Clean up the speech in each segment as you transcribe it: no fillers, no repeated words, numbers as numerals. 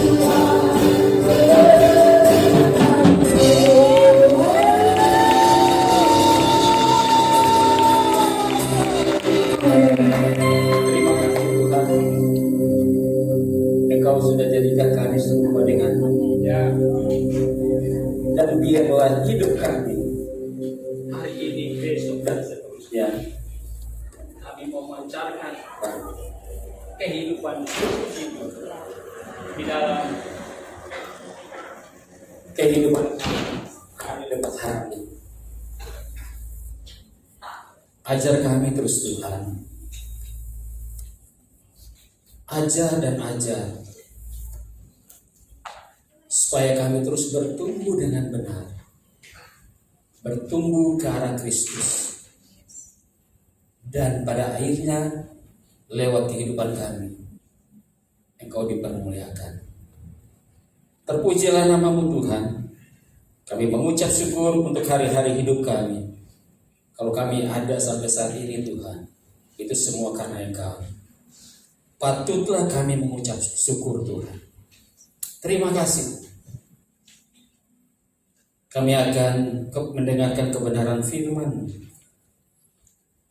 Engkau sudah jadikan kami serupa denganmu, ya. Dan biarlah hidup kami hari ini, besok dan seterusnya kami memancarkan kehidupan itu di dalam kehidupan kami lepas hari. Ajar kami terus Tuhan, ajar dan ajar, supaya kami terus bertumbuh dengan benar, bertumbuh ke arah Kristus, dan pada akhirnya lewat kehidupan kami Engkau dipermuliakan. Terpujilah nama-Mu Tuhan. Kami mengucap syukur untuk hari-hari hidup kami. Kalau kami ada sampai saat ini Tuhan, itu semua karena Engkau. Patutlah kami mengucap syukur Tuhan. Terima kasih. Kami akan mendengarkan kebenaran firman.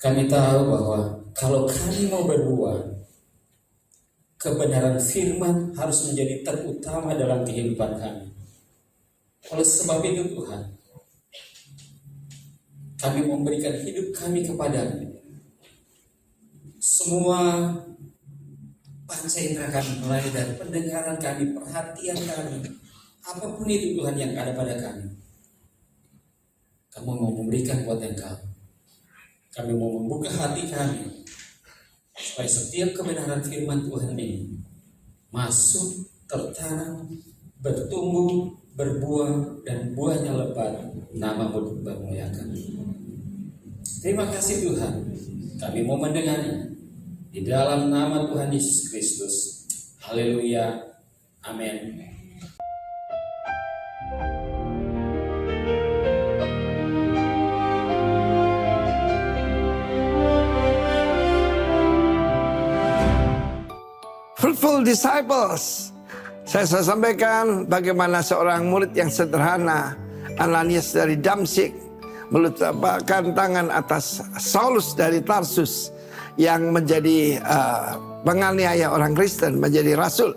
Kami tahu bahwa kalau kami mau berbuat, kebenaran firman harus menjadi terutama dalam kehidupan kami. Oleh sebab itu Tuhan, kami memberikan hidup kami kepada-Mu. Semua panca indera kami, mulai dari pendengaran kami, perhatian kami, apapun itu Tuhan yang ada pada kami, Kamu mau memberikan buat Engkau. Kami mau membuka hati kami, supaya setiap kebenaran firman Tuhan ini masuk, tertanam, bertumbuh, berbuah, dan buahnya lebat, nama-Mu dipermuliakan. Terima kasih Tuhan, kami mau mendengarnya di dalam nama Tuhan Yesus Kristus. Haleluya, amin. Fruitful disciples. Saya sampaikan bagaimana seorang murid yang sederhana, Ananias dari Damsyik, meletakkan tangan atas Saulus dari Tarsus yang menjadi penganiaya orang Kristen, menjadi rasul.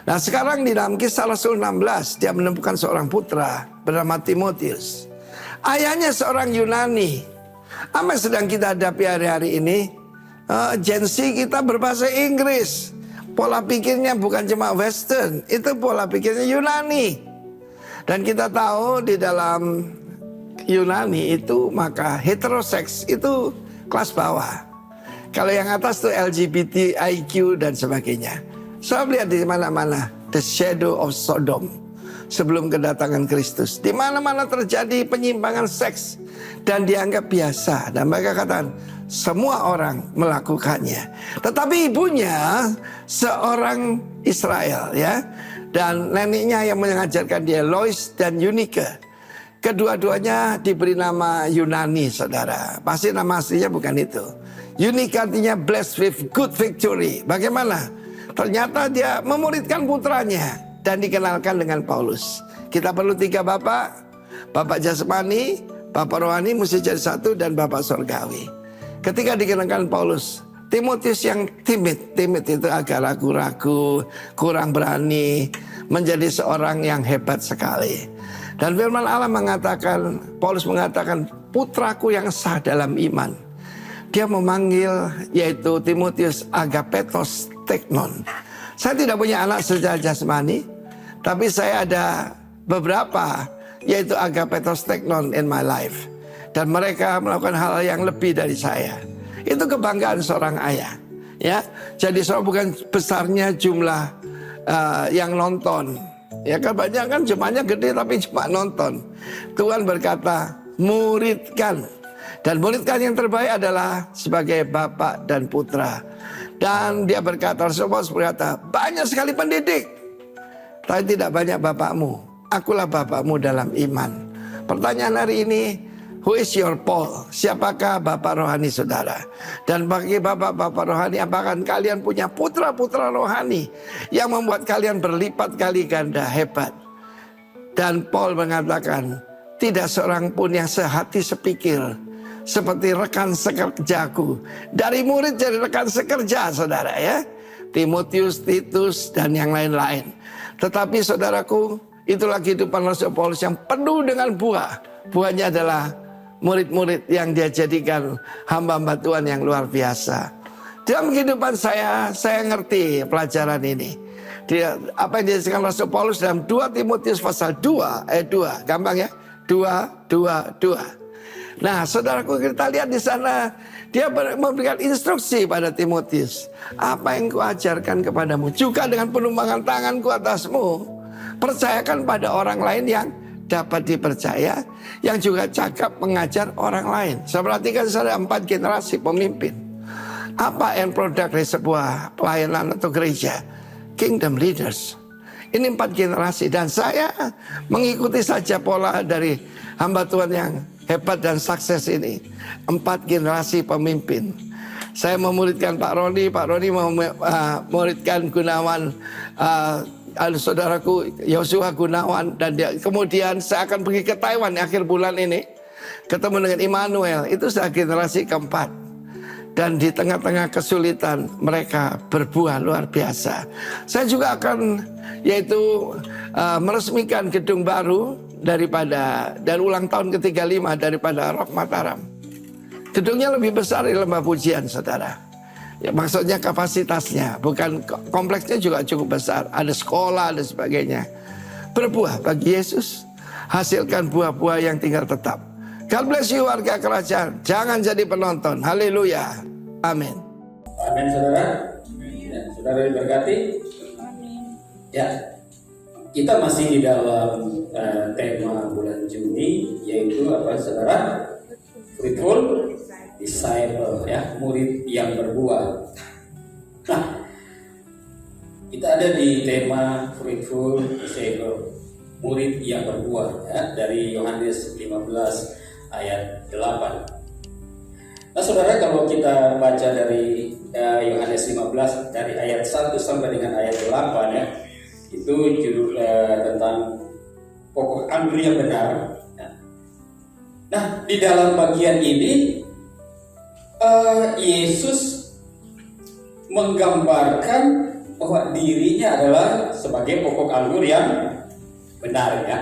Nah sekarang di dalam Kisah Rasul 16, dia menemukan seorang putra bernama Timotius. Ayahnya seorang Yunani. Apa yang sedang kita hadapi hari-hari ini? Gen Z kita berbahasa Inggris. Pola pikirnya bukan cuma Western, itu pola pikirnya Yunani. Dan kita tahu di dalam Yunani itu maka heteroseks itu kelas bawah. Kalau yang atas itu LGBT, IQ dan sebagainya. Saya lihat di mana-mana the shadow of Sodom sebelum kedatangan Kristus. Di mana-mana terjadi penyimpangan seks dan dianggap biasa. Dan mereka katakan semua orang melakukannya. Tetapi ibunya seorang Israel ya. Dan neneknya yang mengajarkan dia, Lois dan Eunike. Kedua-duanya diberi nama Yunani, saudara. Pasti nama aslinya bukan itu. Eunike artinya blessed with good victory. Bagaimana? Ternyata dia memuridkan putranya dan dikenalkan dengan Paulus. Kita perlu 3 bapak. Bapak jasmani, bapak rohani mesti jadi satu, dan bapak surgawi. Ketika dikenalkan Paulus, Timotius yang timid itu agak ragu-ragu, kurang berani, menjadi seorang yang hebat sekali. Dan firman Allah mengatakan, Paulus mengatakan, putraku yang sah dalam iman. Dia memanggil yaitu Timotius agapetos teknon. Saya tidak punya anak secara jasmani, tapi saya ada beberapa yaitu agapetos teknon in my life. Dan mereka melakukan hal yang lebih dari saya. Itu kebanggaan seorang ayah. Ya, jadi soal bukan besarnya jumlah yang nonton. Ya kebanyakan jumlahnya gede tapi cuma nonton. Tuhan berkata muridkan. Dan muridkan yang terbaik adalah sebagai bapak dan putra. Dan dia berkata, Rasulullah berkata, banyak sekali pendidik, tapi tidak banyak bapakmu. Akulah bapakmu dalam iman. Pertanyaan hari ini, Who is your Paul? Siapakah bapak rohani saudara? Dan bagi bapak-bapak rohani, apakah kalian punya putra-putra rohani yang membuat kalian berlipat kali ganda hebat? Dan Paul mengatakan, tidak seorang pun yang sehati sepikir seperti rekan sekerjaku. Dari murid jadi rekan sekerja, saudara ya. Timotius, Titus, dan yang lain-lain. Tetapi saudaraku, itulah kehidupan Rasul Paulus yang penuh dengan buah. Buahnya adalah murid-murid yang dia jadikan hamba-hamba Tuhan yang luar biasa. Dalam kehidupan saya ngerti pelajaran ini. Apa yang dijelaskan Rasul Paulus dalam 2 Timotius pasal 2 ayat 2. Gampang ya? 2. Nah, saudaraku, kita lihat di sana dia memberikan instruksi pada Timotius. Apa yang kuajarkan kepadamu juga dengan penumpangan tanganku atasmu. Percayakan pada orang lain yang dapat dipercaya, yang juga cakap mengajar orang lain. Saya perhatikan ada 4 generasi pemimpin. Apa end product dari sebuah pelayanan atau gereja? Kingdom leaders. Ini 4 generasi, dan saya mengikuti saja pola dari hamba Tuhan yang hebat dan sukses ini. 4 generasi pemimpin. Saya memuridkan Pak Roni memuridkan Gunawan, saudaraku Yosua Gunawan, dan kemudian saya akan pergi ke Taiwan akhir bulan ini, ketemu dengan Immanuel. Itu sudah generasi keempat, dan di tengah-tengah kesulitan mereka berbuah luar biasa. Saya juga akan meresmikan gedung baru dan ulang tahun ke-35 daripada Rock Mataram. Gedungnya lebih besar dari Lembah Pujian, saudara. Ya, maksudnya kapasitasnya, bukan kompleksnya juga cukup besar. Ada sekolah, ada sebagainya. Berbuah bagi Yesus, hasilkan buah-buah yang tinggal tetap. God bless you warga kerajaan. Jangan jadi penonton. Haleluya. Amin. Amin, saudara. Ya, saudara diberkati. Ya, kita masih di dalam tema bulan Juni, yaitu apa, saudara? Fruitful disciple, ya, murid yang berbuah. Nah, kita ada di tema fruitful disciple, murid yang berbuah, ya, dari Yohanes 15 ayat 8. Nah, saudara, kalau kita baca dari Yohanes 15 dari ayat 1 sampai dengan ayat 8, ya, itu judul tentang pokok anggur yang benar. Nah, di dalam bagian ini Yesus menggambarkan bahwa dirinya adalah sebagai pokok anggur yang benar, ya.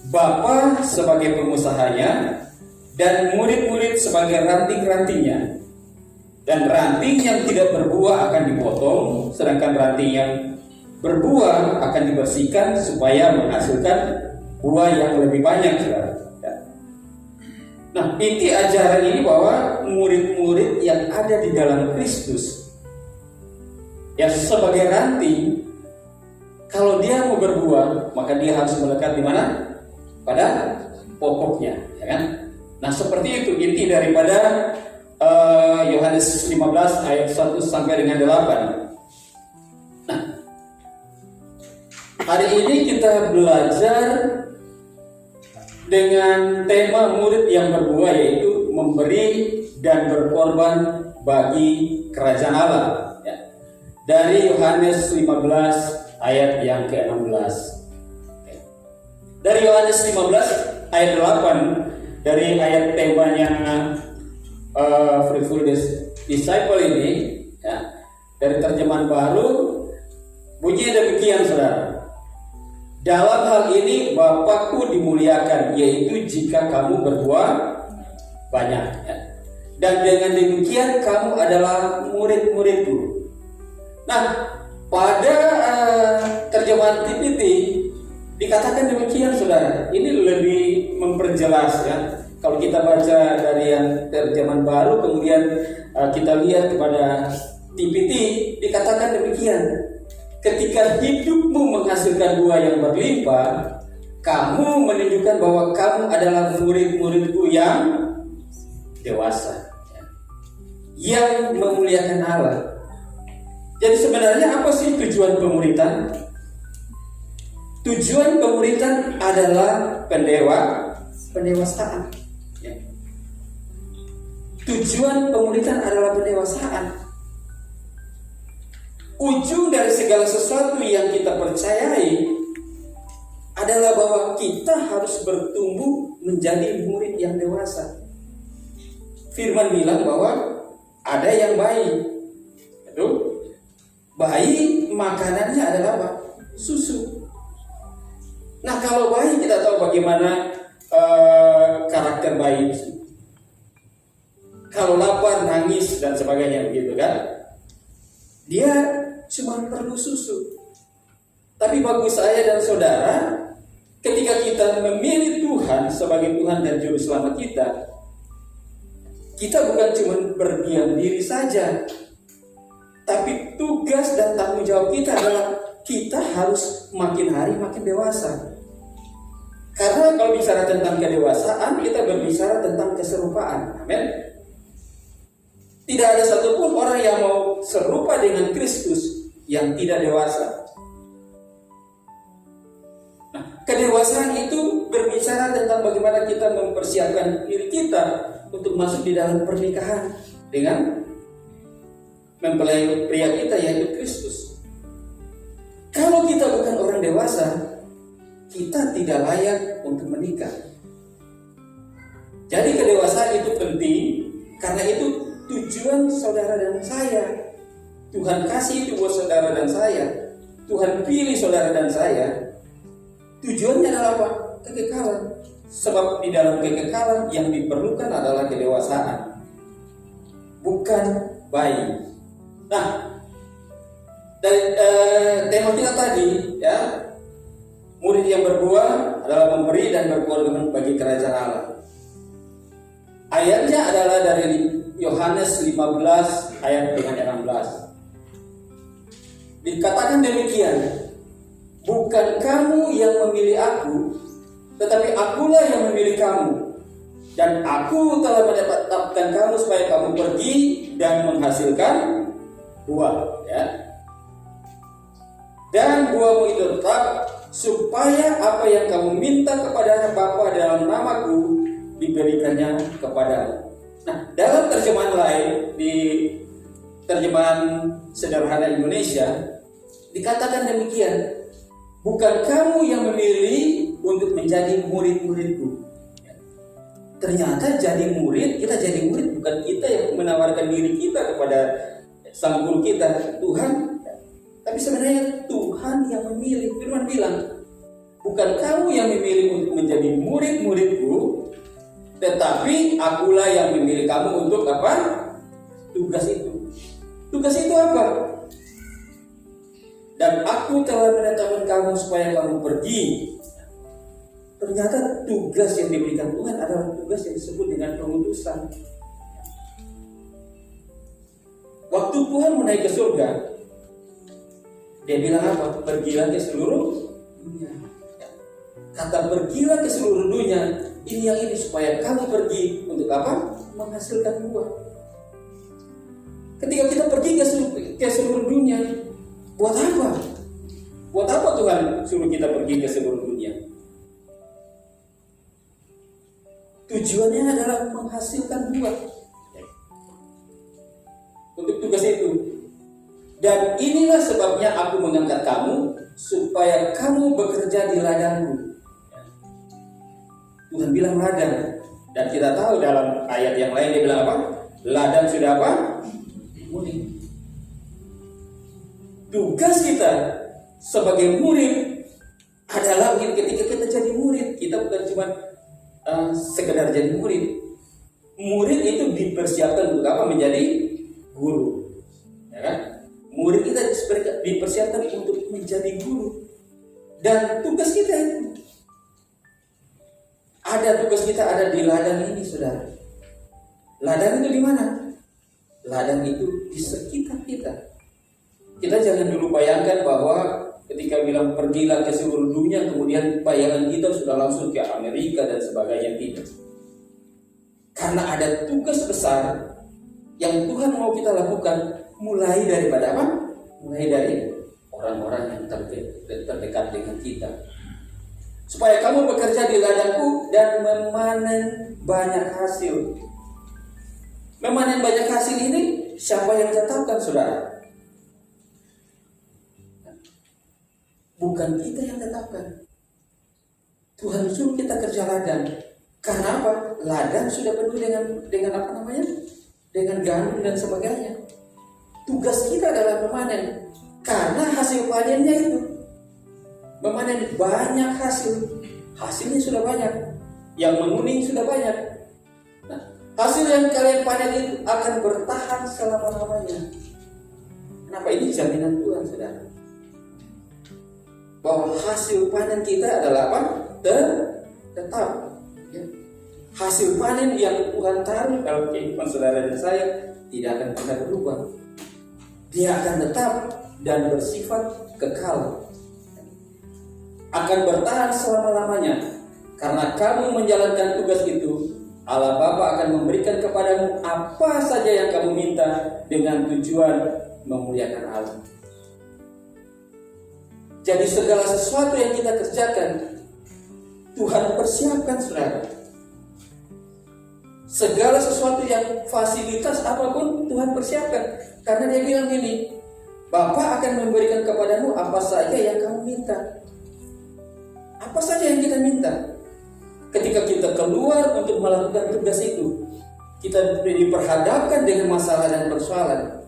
Bapa sebagai pengusahanya dan murid-murid sebagai ranting-rantingnya. Dan ranting yang tidak berbuah akan dipotong, sedangkan ranting yang berbuah akan dibersihkan supaya menghasilkan buah yang lebih banyak, saudara. Nah, inti ajaran ini bahwa murid-murid yang ada di dalam Kristus, yang sebagai ranting, kalau dia mau berbuah, maka dia harus melekat di mana? Pada pokoknya, ya kan? Nah, seperti itu inti daripada Yohanes 15 ayat 1 sampai dengan 8. Nah, hari ini kita belajar dengan tema murid yang berbuah, yaitu memberi dan berkorban bagi kerajaan Allah, ya. Dari Yohanes 15 ayat yang ke-16. Dari Yohanes 15 ayat 8, dari ayat temanya fruitful disciple ini, ya, dari terjemahan baru bunyinya demikian, saudara. Dalam hal ini Bapakku dimuliakan, yaitu jika kamu berbuah banyak, ya. Dan dengan demikian kamu adalah murid-muridku. Nah, pada terjemahan TPT dikatakan demikian, saudara. Ini lebih memperjelas, ya. Kalau kita baca dari yang terjemahan baru, kemudian kita lihat kepada TPT, dikatakan demikian. Ketika hidupmu menghasilkan buah yang berlimpah, kamu menunjukkan bahwa kamu adalah murid-muridku yang dewasa, ya, yang memuliakan Allah. Jadi sebenarnya apa sih tujuan pemuritan? Tujuan pemuritan adalah pendewasaan, ya. tujuan pemulihan adalah pendewasaan. Ujung dari segala sesuatu yang kita percayai adalah bahwa kita harus bertumbuh menjadi murid yang dewasa. Firman bilang bahwa ada yang bayi. Betul? Bayi makanannya adalah apa? Susu. Nah, kalau bayi kita tahu bagaimana karakter bayi itu. Kalau lapar, nangis dan sebagainya, begitu kan? Dia cuma perlu susu. Tapi bagi saya dan saudara, ketika kita memilih Tuhan sebagai Tuhan dan Juru Selamat kita bukan cuma berdiam diri saja, tapi tugas dan tanggung jawab kita adalah kita harus makin hari makin dewasa. Karena kalau bicara tentang kedewasaan, kita berbicara tentang keserupaan. Amin. Tidak ada satupun orang yang mau serupa dengan Kristus yang tidak dewasa. Nah, kedewasaan itu berbicara tentang bagaimana kita mempersiapkan diri kita untuk masuk di dalam pernikahan dengan mempelai pria kita, yaitu Kristus. Kalau kita bukan orang dewasa, kita tidak layak untuk menikah. Jadi kedewasaan itu penting, karena itu tujuan saudara dan saya. Tuhan kasih itu buat saudara dan saya. Tuhan pilih saudara dan saya. Tujuannya adalah apa? Kekekalan. Sebab di dalam kekekalan yang diperlukan adalah kedewasaan, bukan bayi. Nah, dari tema kita tadi, ya, murid yang berbuah adalah memberi dan berkorban bagi kerajaan Allah. Ayatnya adalah dari Yohanes 15 ayat dengan 16. Dikatakan demikian, bukan kamu yang memilih aku, tetapi akulah yang memilih kamu. Dan aku telah menetapkan kamu supaya kamu pergi dan menghasilkan buah, ya. Dan buahmu itu tetap, supaya apa yang kamu minta kepada Bapa dalam namaku diberikannya kepadamu. Nah, dalam terjemahan lain, di terjemahan sederhana Indonesia, dikatakan demikian, bukan kamu yang memilih untuk menjadi murid-muridku. Ternyata jadi murid, kita jadi murid bukan kita yang menawarkan diri kita kepada sang guru kita, Tuhan. Tapi sebenarnya Tuhan yang memilih. Firman bilang, bukan kamu yang memilih untuk menjadi murid-muridku, tetapi akulah yang memilih kamu untuk apa? Tugas itu. Tugas itu apa? Dan aku telah menetapkan kamu supaya kamu pergi. Ternyata tugas yang diberikan Tuhan adalah tugas yang disebut dengan pengutusan. Waktu Tuhan mau naik ke surga, Dia bilang apa? Pergilah ke seluruh dunia. Kata pergilah ke seluruh dunia, ini yang ini, supaya kamu pergi untuk apa? Menghasilkan buah. Ketika kita pergi ke seluruh dunia, buat apa? Buat apa Tuhan suruh kita pergi ke seluruh dunia? Tujuannya adalah menghasilkan buah. Untuk tugas itu. Dan inilah sebabnya aku mengangkat kamu, supaya kamu bekerja di ladangku. Tuhan bilang ladang. Dan kita tahu dalam ayat yang lain dia bilang apa? Ladang sudah apa? Murid. Tugas kita sebagai murid adalah ketika kita jadi murid, kita bukan cuma sekedar jadi murid. Murid itu dipersiapkan untuk apa? Menjadi guru, ya kan? Murid kita dipersiapkan untuk menjadi guru. Dan tugas kita itu tugas kita ada di ladang ini, saudara. Ladang itu di mana? Ladang itu di sekitar kita. Kita jangan dulu bayangkan bahwa ketika bilang pergilah ke seluruh dunia, kemudian bayangan kita sudah langsung ke Amerika dan sebagainya. Tidak. Karena ada tugas besar yang Tuhan mau kita lakukan, mulai daripada apa? Mulai dari orang-orang yang terdekat dengan kita. Supaya kamu bekerja di ladangku dan memanen banyak hasil. Memanen banyak hasil ini siapa yang tetapkan, saudara? Bukan kita yang tetapkan. Tuhan suruh kita kerja ladang. Karena apa? Ladang sudah penuh dengan apa namanya? Dengan gandum dan sebagainya. Tugas kita adalah memanen. Karena hasil panennya itu memanen banyak hasil. Hasilnya sudah banyak. Yang menguning sudah banyak. Nah, hasil yang kalian panen itu akan bertahan selama-lamanya. Kenapa? Ini jaminan Tuhan, saudara. Bahwa hasil panen kita adalah apa? Tetap. Ya. Hasil panen yang Tuhan taruh dalam kehidupan saudara dan saya tidak akan pernah berubah. Dia akan tetap dan bersifat kekal. Akan bertahan selama-lamanya. Karena kamu menjalankan tugas itu, Allah Bapa akan memberikan kepadamu apa saja yang kamu minta dengan tujuan memuliakan Allah. Jadi segala sesuatu yang kita kerjakan, Tuhan persiapkan, saudara. Segala sesuatu yang fasilitas apapun Tuhan persiapkan. Karena dia bilang gini, Bapa akan memberikan kepadamu apa saja yang kamu minta. Apa saja yang kita minta. Ketika kita keluar untuk melakukan tugas itu, kita diperhadapkan dengan masalah dan persoalan.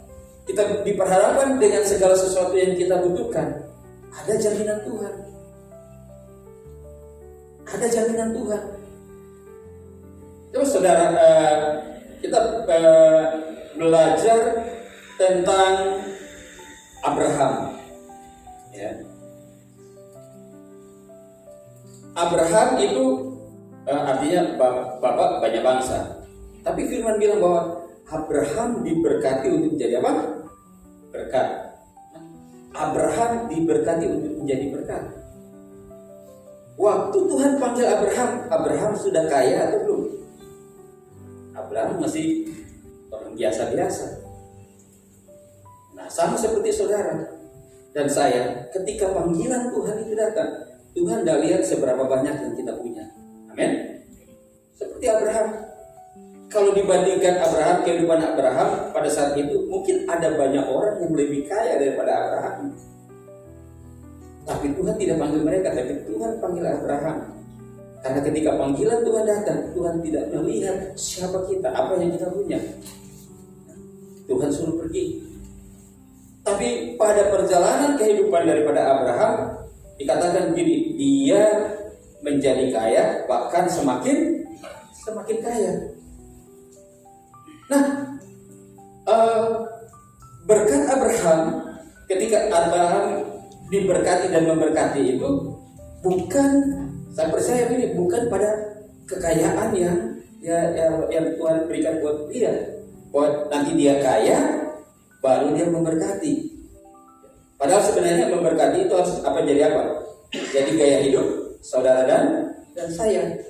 Kita diperhadapkan dengan segala sesuatu yang kita butuhkan. Ada jaminan Tuhan. Ada jaminan Tuhan. Terus saudara, kita belajar tentang Abraham. Ya. Abraham itu artinya bapak banyak bangsa. Tapi firman bilang bahwa Abraham diberkati untuk menjadi apa? Berkat. Abraham diberkati untuk menjadi berkat. Waktu Tuhan panggil Abraham, Abraham sudah kaya atau belum? Abraham masih orang biasa-biasa. Nah, sama seperti saudara dan saya, ketika panggilan Tuhan itu datang, Tuhan tidak lihat seberapa banyak yang kita punya. Amin. Seperti Abraham. Kalau dibandingkan kehidupan Abraham pada saat itu, mungkin ada banyak orang yang lebih kaya daripada Abraham. Tapi Tuhan tidak panggil mereka, tapi Tuhan panggil Abraham. Karena ketika panggilan Tuhan datang, Tuhan tidak melihat siapa kita, apa yang kita punya. Tuhan suruh pergi. Tapi pada perjalanan kehidupan daripada Abraham, dikatakan begini, dia menjadi kaya, bahkan semakin kaya. Nah, berkat Abraham, ketika Abraham diberkati dan memberkati itu, bukan, saya percaya ini bukan pada kekayaan yang Tuhan berikan buat dia, buat nanti dia kaya, baru dia memberkati. Padahal sebenarnya memberkati itu harus apa, jadi apa? Jadi gaya hidup saudara dan saya.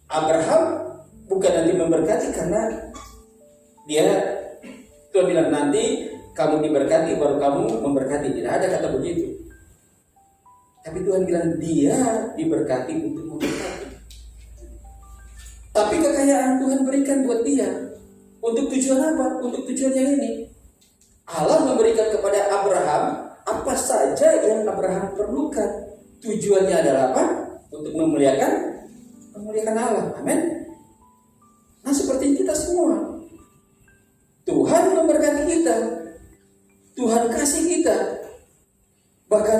Abraham bukan nanti memberkati karena dia, Tuhan bilang nanti kamu diberkati baru kamu memberkati. Tidak ada kata begitu. Tapi Tuhan bilang dia diberkati untuk memberkati. Tapi kekayaan Tuhan berikan buat dia. Untuk tujuan apa? Untuk tujuan yang ini. Allah memberikan kepada Abraham apa saja yang Abraham perlukan. Tujuannya adalah apa? Untuk memuliakan Allah. Amin. Nah, seperti kita semua, Tuhan memberkati kita, Tuhan kasih kita. Bahkan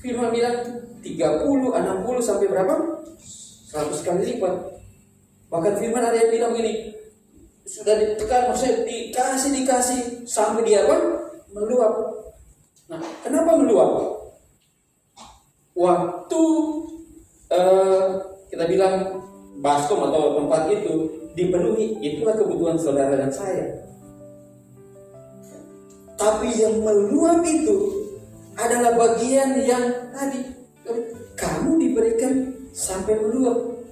firman bilang 30, 60 sampai berapa? 100 kali lipat. Bahkan firman ada yang bilang begini, sudah ditekan, maksudnya dikasih sampai dia apa? Meluap. Nah, kenapa meluap? Waktu kita bilang baskom atau tempat itu dipenuhi, itulah kebutuhan saudara dan saya. Tapi yang meluap itu adalah bagian yang tadi kamu diberikan sampai meluap.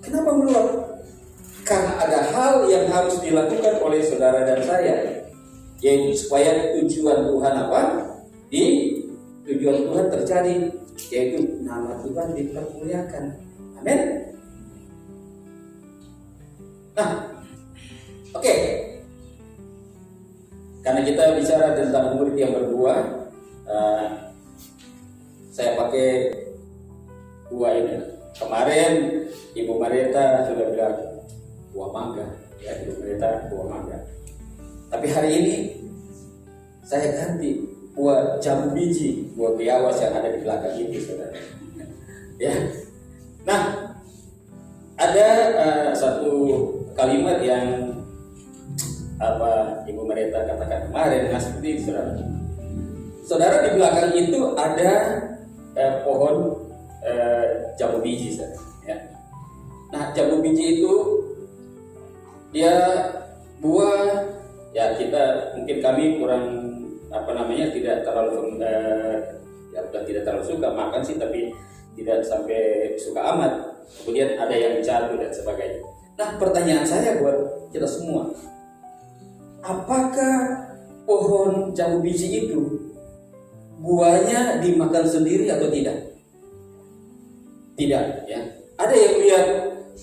Kenapa meluap? Karena ada hal yang harus dilakukan oleh saudara dan saya, yaitu supaya tujuan Tuhan apa? Tujuan Tuhan terjadi, yaitu nama Tuhan dipermuliakan. Amin. Nah, oke, Oke. Karena kita bicara tentang murid yang berbuah, saya pakai buah ini. Kemarin Ibu Marita sudah bilang buah mangga, ya Ibu Marita buah mangga. Tapi hari ini saya ganti buah jambu biji, buah biawas yang ada di belakang itu, saudara. Ya. Nah, ada satu kalimat yang Ibu Marita katakan kemarin, seperti itu, saudara. Saudara, di belakang itu ada pohon jambu biji, saudara. Ya. Nah, jambu biji itu dia buah, ya kita mungkin kami kurang tidak terlalu tidak terlalu suka makan sih, tapi tidak sampai suka amat. Kemudian ada yang jatuh dan sebagainya. Nah, pertanyaan saya buat kita semua, apakah pohon jambu biji itu buahnya dimakan sendiri atau tidak? Tidak, ya. Ada yang lihat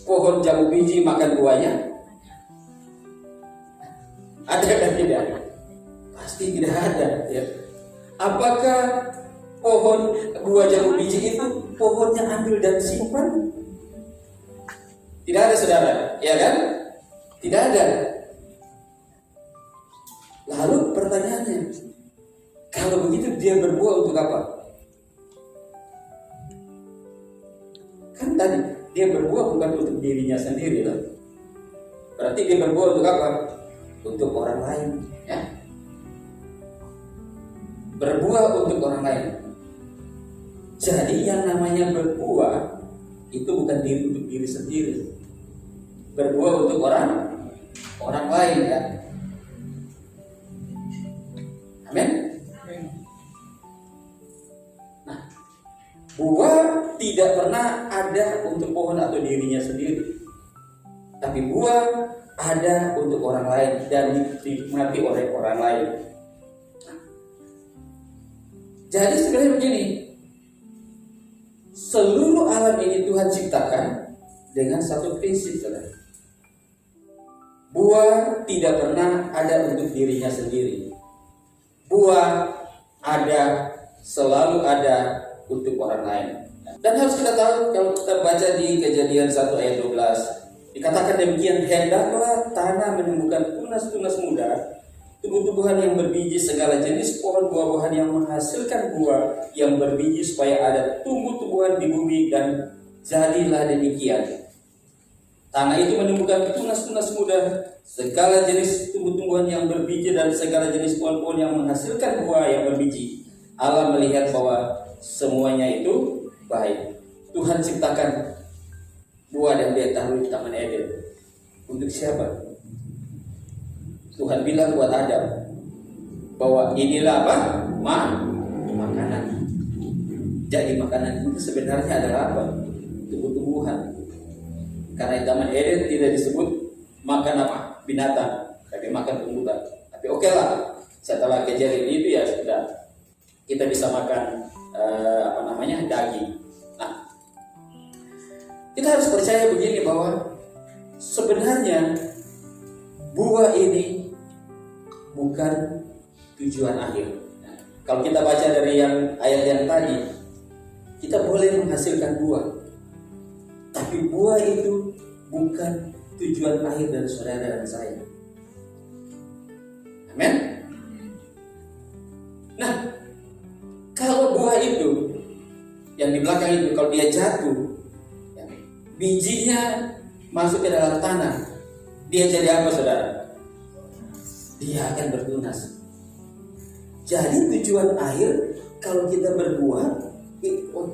pohon jambu biji makan buahnya? Ada kan tidak? Pasti tidak ada, ya. Apakah pohon buah jambu biji itu pohonnya ambil dan simpan? Tidak ada, saudara, ya kan? Tidak ada. Lalu pertanyaannya, kalau begitu dia berbuah untuk apa? Kan tadi dia berbuah bukan untuk dirinya sendiri, loh. Berarti dia berbuah untuk apa? Untuk orang lain, ya. Berbuah untuk orang lain. Jadi yang namanya berbuah itu bukan untuk diri sendiri. Berbuah untuk orang lain, ya. Amin. Nah, buah tidak pernah ada untuk pohon atau dirinya sendiri, tapi buah ada untuk orang lain dan dinikmati oleh orang lain. Jadi sebenarnya begini, seluruh alam ini Tuhan ciptakan dengan satu prinsip, saudara. Buah tidak pernah ada untuk dirinya sendiri. Buah selalu ada untuk orang lain. Dan harus kita tahu, kalau kita baca di Kejadian 1 ayat 12, dikatakan demikian, hendaklah tanah menumbuhkan tunas-tunas muda, tumbuh-tumbuhan yang berbiji, segala jenis pohon buah-buahan yang menghasilkan buah yang berbiji, supaya ada tumbuh-tumbuhan di bumi, dan jadilah demikian. Tanah itu menumbuhkan tunas-tunas muda, segala jenis tumbuh-tumbuhan yang berbiji, dan segala jenis pohon-pohon yang menghasilkan buah yang berbiji. Allah melihat bahwa semuanya itu baik. Tuhan ciptakan buah dan dia taruh di Taman Eden. Untuk siapa? Tuhan bilang buat Adam bahwa inilah apa? Makanan. Jadi makanan itu sebenarnya adalah apa? Tumbuh-tumbuhan. Karena di Taman Eden tidak disebut makan apa? Binatang, tapi makan tumbuhan. Tapi oke lah, setelah kejadian itu ya sudah, kita bisa makan daging. Nah, kita harus percaya begini, bahwa sebenarnya buah ini bukan tujuan akhir. Nah, kalau kita baca dari ayat yang tadi, kita boleh menghasilkan buah, tapi buah itu bukan tujuan akhir dari saudara dan saya. Amin. Nah, kalau buah itu yang di belakang itu, kalau dia jatuh, ya, bijinya masuk ke dalam tanah, dia jadi apa, saudara? Dia akan bertunas. Jadi tujuan akhir kalau kita berbuah,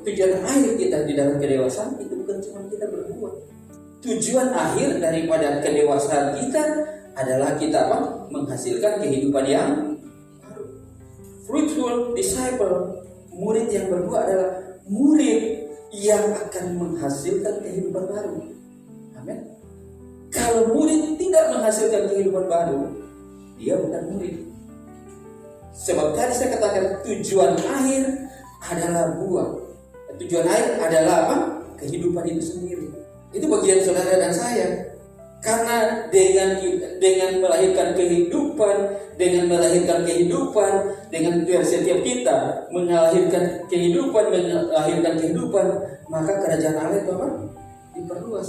tujuan akhir kita di dalam kedewasaan itu bukan cuma kita berbuah. Tujuan akhir daripada kedewasaan kita adalah kita menghasilkan kehidupan yang baru. Fruitful disciple, murid yang berbuah adalah murid yang akan menghasilkan kehidupan baru. Amin. Kalau murid tidak menghasilkan kehidupan baru, dia bukan murid. Sebab tadi saya katakan tujuan akhir adalah buah. Tujuan akhir adalah apa? Kehidupan itu sendiri. Itu bagian saudara dan saya. Karena dengan melahirkan kehidupan, dengan setiap kita melahirkan kehidupan, maka kerajaan Allah itu apa? Diperluas.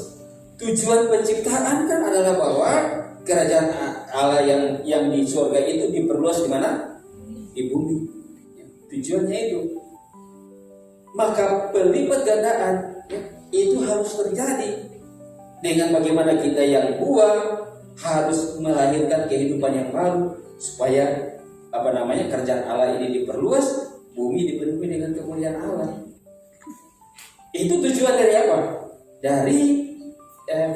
Tujuan penciptaan kan adalah bahwa kerajaan Allah yang di surga itu diperluas di mana? Di bumi. Tujuannya itu. Maka pelipat gandaan itu harus terjadi. Dengan bagaimana kita yang buah harus melahirkan kehidupan yang baru supaya kerajaan Allah ini diperluas, bumi dipenuhi dengan kemuliaan Allah. Itu tujuan dari apa? Dari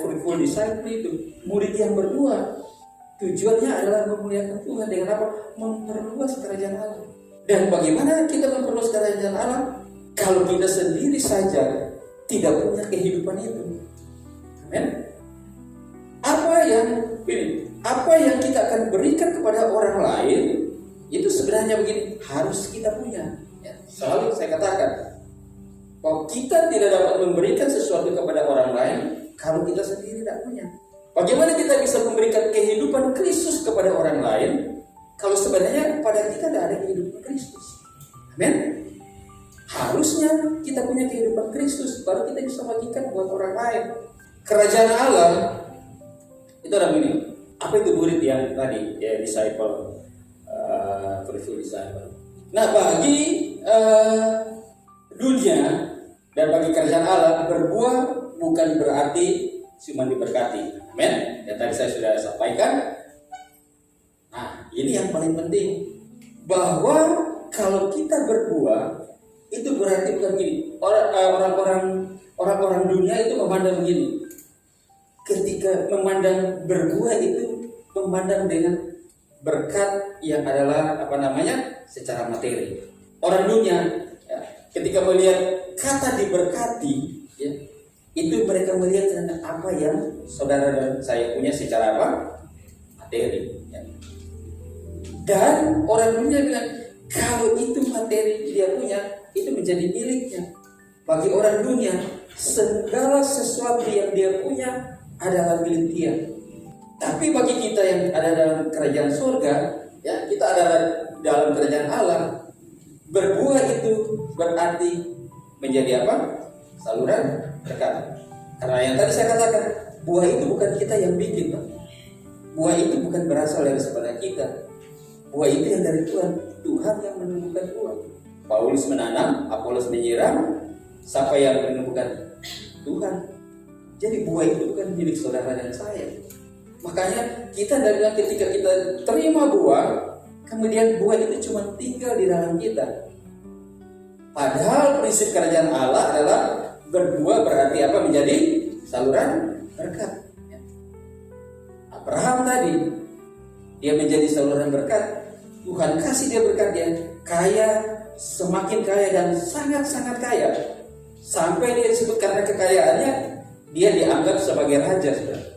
fruitful disciple itu, murid yang berbuah. Tujuannya adalah memuliakan Tuhan dengan apa? Memperluas kerajaan Allah. Dan bagaimana kita memperluas kerajaan Allah? Kalau kita sendiri saja tidak punya kehidupan itu. Apa yang kita akan berikan kepada orang lain itu sebenarnya begini, harus kita punya. Selalu saya katakan bahwa kita tidak dapat memberikan sesuatu kepada orang lain kalau kita sendiri tidak punya. Bagaimana kita bisa memberikan kehidupan Kristus kepada orang lain kalau sebenarnya pada kita tidak ada kehidupan Kristus? Amin. Harusnya kita punya kehidupan Kristus baru kita bisa bagikan buat orang lain. Kerajaan Allah itu ada begini. Apa itu murid yang tadi disciple, fruitful disciple. Nah, bagi dunia dan bagi kerajaan Allah, berbuah bukan berarti cuma diberkati. Amin. Yang tadi saya sudah sampaikan. Nah, ini yang paling penting, bahwa kalau kita berbuah itu berarti bukan gini. Orang-orang dunia itu memandang begini. Ketika memandang berbuah itu memandang dengan berkat yang adalah secara materi. Orang dunia ketika melihat kata diberkati, itu mereka melihat dengan apa yang saudara dan saya punya secara materi. Dan orang dunia bilang kalau itu materi dia punya, itu menjadi miliknya. Bagi orang dunia segala sesuatu yang dia punya adalah milik dia. Tapi bagi kita yang ada dalam kerajaan surga, kita ada dalam kerajaan Allah, berbuah itu berarti menjadi apa? Saluran berkat. Karena yang tadi saya katakan, buah itu bukan kita yang bikin, Pak. Buah itu bukan berasal dari sebenarnya kita. Buah itu yang dari Tuhan. Tuhan yang menumbuhkan buah. Paulus menanam, Apolos menyiram. Siapa yang menumbuhkan? Tuhan. Jadi buah itu bukan milik saudara dan saya. Makanya kita ketika kita terima buah, kemudian buah itu cuma tinggal di dalam kita. Padahal prinsip kerajaan Allah adalah berbuah berarti apa? Menjadi saluran berkat. Abraham tadi, dia menjadi saluran berkat. Tuhan kasih dia berkat, dia kaya, semakin kaya dan sangat-sangat kaya. Sampai dia disebut karena kekayaannya, dia dianggap sebagai raja, saudara.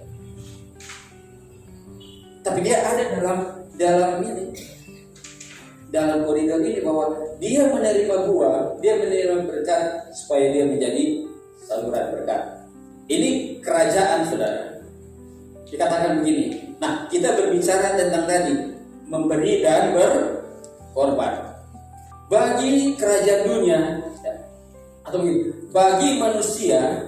Tapi dia ada dalam koridor ini bahwa dia menerima buah, dia menerima berkat supaya dia menjadi saluran berkat. Ini kerajaan, saudara. Dikatakan begini. Nah, kita berbicara tentang tadi memberi dan berkorban. Bagi kerajaan dunia atau begini, bagi manusia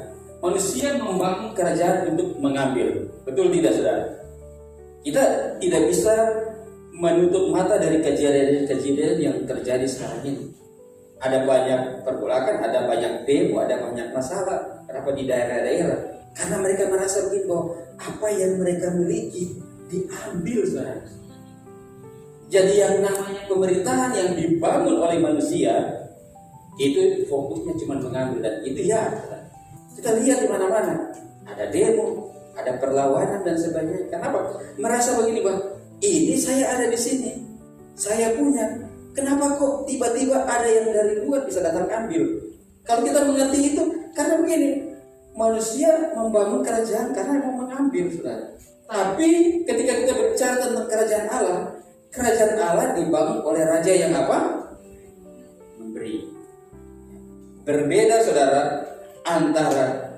membangun kerajaan untuk mengambil. Betul tidak, saudara? Kita tidak bisa menutup mata dari kejadian yang terjadi sekarang ini. Ada banyak pergolakan, ada banyak demo, ada banyak masalah. Kenapa di daerah-daerah? Karena mereka merasa begini bahwa apa yang mereka miliki diambil, saudara. Jadi yang namanya pemerintahan yang dibangun oleh manusia itu fokusnya cuma mengambil, dan itu kita lihat di mana-mana ada demo, ada perlawanan dan sebagainya. Kenapa? Merasa begini, Bang. Ini saya ada di sini, saya punya. Kenapa kok tiba-tiba ada yang dari luar bisa datang ambil? Kalau kita mengerti itu, karena begini, manusia membangun kerajaan karena mau mengambil, saudara. Tapi ketika kita berbicara tentang kerajaan Allah dibangun oleh raja yang apa? Memberi. Berbeda, saudara, antara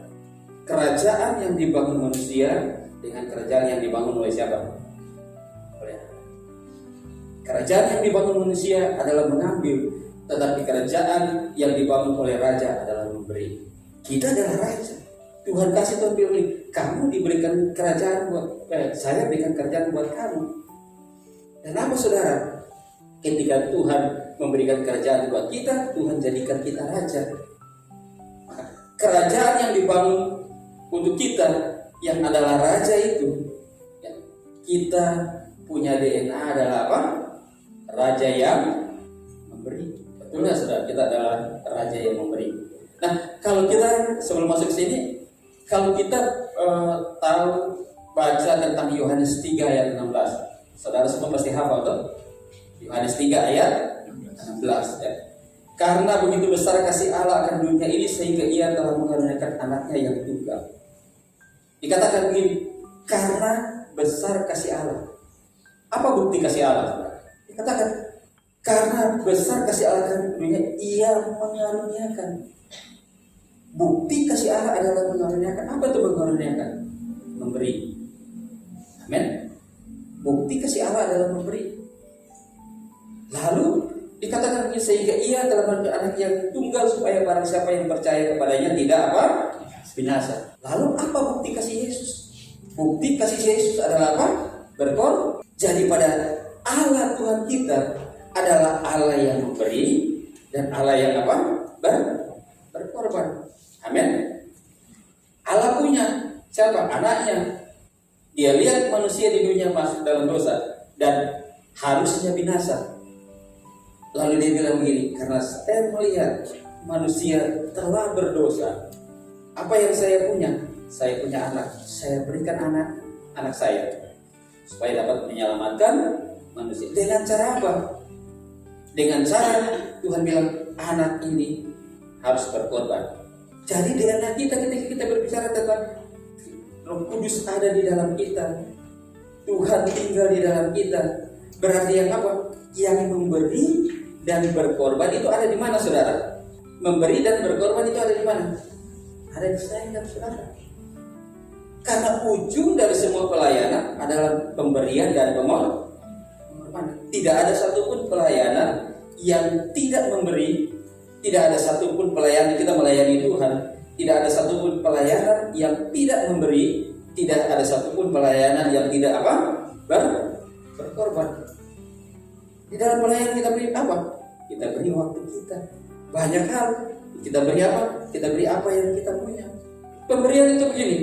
kerajaan yang dibangun manusia dengan kerajaan yang dibangun oleh siapa? Oleh Allah. Kerajaan yang dibangun manusia adalah mengambil, tetapi kerajaan yang dibangun oleh raja adalah memberi. Kita adalah raja. Tuhan kasih Tuhan pilih, kamu diberikan kerajaan buat saya berikan kerajaan buat kamu. Dan apa saudara? Ketika Tuhan memberikan kerajaan buat kita, Tuhan jadikan kita raja. Maka kerajaan yang dibangun untuk kita, yang adalah raja itu, ya, kita punya DNA adalah apa? Raja yang memberi. Betul nggak saudara? Kita adalah raja yang memberi. Nah, kalau kita sebelum masuk ke sini, kalau kita tahu baca tentang Yohanes 3 ayat 16, saudara semua pasti hafal tuh. Yohanes 3 ayat 16 ya. Karena begitu besar kasih Allah akan dunia ini sehingga ia telah mengaruniakan anaknya yang tunggal. Dikatakan begini, karena besar kasih Allah. Apa bukti kasih Allah? Dikatakan karena besar kasih Allah akan dunia, ia mengaruniakan. Bukti kasih Allah adalah mengaruniakan. Apa itu mengaruniakan? Memberi. Amin. Bukti kasih Allah adalah memberi. Lalu dikatakan sehingga ia telah mengaruniakan anak yang tunggal supaya barang siapa yang percaya kepadanya tidak apa? Binasa. Lalu apa bukti kasih Yesus? Bukti kasih Yesus adalah apa? Berkorban. Jadi pada Allah Tuhan kita adalah Allah yang memberi dan Allah yang apa? Berkorban. Amin. Allah punya siapa? Anaknya. Dia lihat manusia di dunia masuk dalam dosa dan harusnya binasa. Lalu dia bilang begini, karena saya melihat manusia telah berdosa. Apa yang saya punya? Saya punya anak. Saya berikan anak saya supaya dapat menyelamatkan manusia. Dengan cara apa? Dengan cara Tuhan bilang anak ini harus berkorban. Jadi dengan kita ketika kita berbicara tentang Roh Kudus ada di dalam kita, Tuhan tinggal di dalam kita, berarti yang apa? Yang memberi dan berkorban itu ada di mana saudara? Memberi dan berkorban itu ada di mana? Ada di saya dan saudara. Karena ujung dari semua pelayanan adalah pemberian dan pengorbanan. Tidak ada satupun pelayanan yang tidak memberi. Tidak ada satupun pelayanan kita melayani Tuhan. Tidak ada satupun pelayanan yang tidak memberi. Tidak ada satupun pelayanan yang tidak apa? Berkorban. Di dalam pelayanan kita beri apa? Kita beri waktu kita. Banyak hal. Kita beri apa? Kita beri apa yang kita punya. Pemberian itu begini.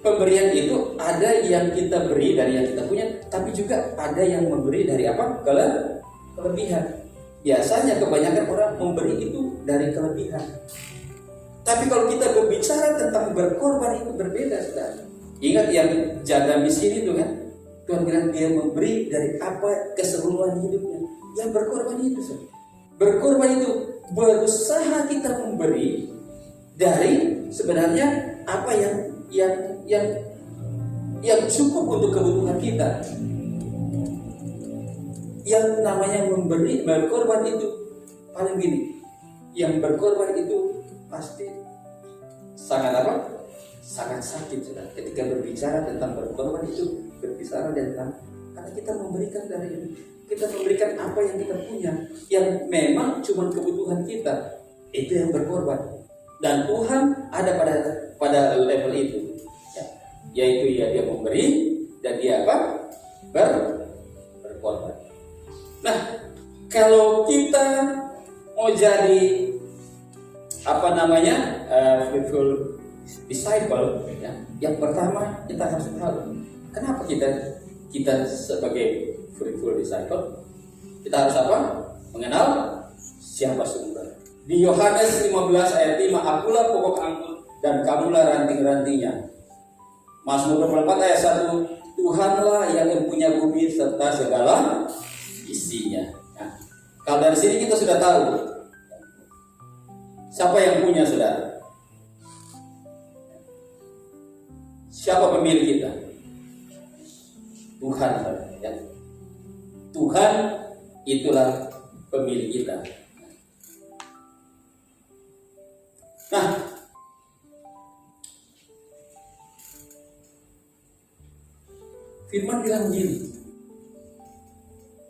Pemberian itu ada yang kita beri dari yang kita punya, tapi juga ada yang memberi dari apa? Kelebihan. Biasanya kebanyakan orang memberi itu dari kelebihan. Tapi kalau kita berbicara tentang berkorban itu berbeda, saudara. Ingat yang jaga miskin itu kan? Tuhan bilang dia memberi dari apa keseluruhan hidupnya. Yang berkorban itu, saudara. Berkorban itu berusaha kita memberi dari sebenarnya apa yang cukup untuk kebutuhan kita. Yang namanya memberi, berkorban itu paling gini. Yang berkorban itu pasti sangat apa? Sangat sakit, saudara. Ketika berbicara tentang berkorban itu berbicara tentang karena kita memberikan dari ini. Kita memberikan apa yang kita punya, yang memang cuma kebutuhan kita, itu yang berkorban. Dan Tuhan ada pada level itu, ya. Yaitu dia memberi dan dia apa? Berkorban. Nah, kalau kita mau jadi apa namanya faithful disciple, ya, yang pertama kita harus tahu kenapa kita sebagai faithful disciple kita harus apa? Mengenal siapa sumber. Di Yohanes 15 ayat 5, akulah pokok anggur dan kamulah ranting-rantingnya. Mazmur 24 ayat 1, Tuhanlah yang mempunyai bumi serta segala isinya. Nah, kalau dari sini kita sudah tahu siapa yang punya, saudara. Siapa pemilik kita? Tuhan, ya. Tuhan itulah pemilik kita. Nah, Firman bilang begini,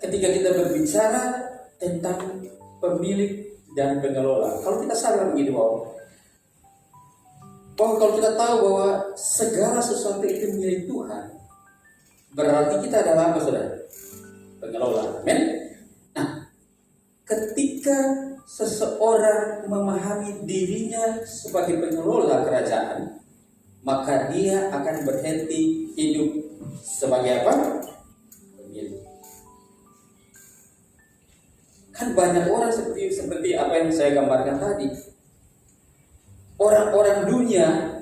ketika kita berbicara tentang pemilik dan pengelola, kalau kita sadar begini bahwa kalau kita tahu bahwa segala sesuatu itu milik Tuhan, berarti kita adalah apa, saudara? Pengelola. Amin. Nah, ketika seseorang memahami dirinya sebagai pengelola kerajaan, maka dia akan berhenti hidup sebagai apa? Pemilik. Kan banyak orang seperti apa yang saya gambarkan tadi. Orang-orang dunia